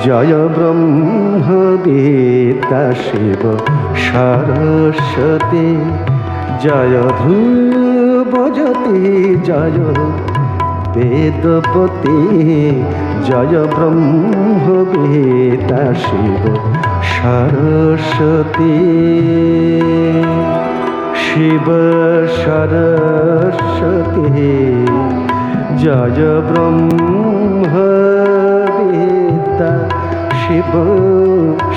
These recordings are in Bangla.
জয় ব্রহ্ম বিদ্যা শিব সরস্বতী, জয় ধ্রুবজ্যোতি, জয় বেদপতি, জয় ব্রহ্ম বিদ্যা শিব সরস্বতী। শিব সরস্বতী, জয় ব্রহ্ম বিদ্যা শিব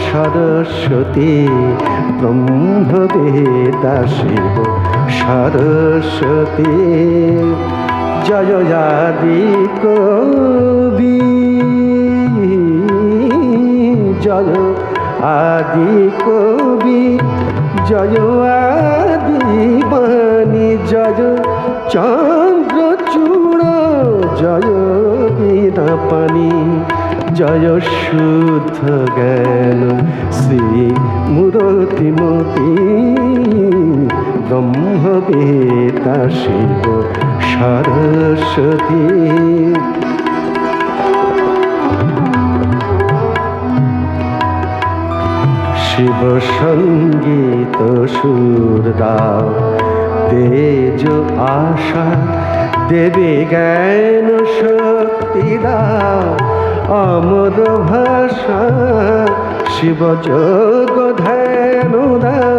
সরস্বতী, ব্রহ্ম বিদ্যা শিব সরস্বতী। জয় আদি কবি, জয় আদি কবি, জয় আদি বাণী, জয় চন্দ্রচূড়, জয় বীণা পানি, জয় শুদ্ধ জ্ঞান শ্রী মূরতিমতি, ব্রহ্ম বিদ্যা শিব সরস্বতী। শিব সঙ্গীত সুর দাও, তেজ আশা দেবী জ্ঞান শক্তি দাও, অমর ভাষা শিব যোগ ধ্যান দাও,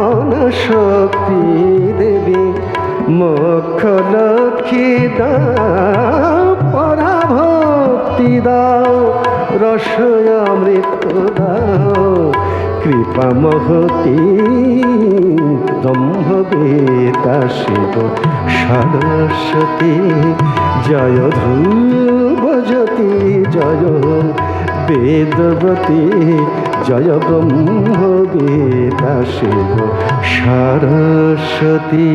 অনাশক্তি দেবী মোক্ষ লক্ষ্মী দাও, পরাভক্তি দাও, রস অমৃত দাও, কৃপা মহতি, ব্রহ্ম বিদ্যা শিব সরস্বতী। জয় ধ্রুবজ্যোতি, জয় বেদবতী, জয় ব্রহ্ম বিদ্যা শিব সরস্বতী।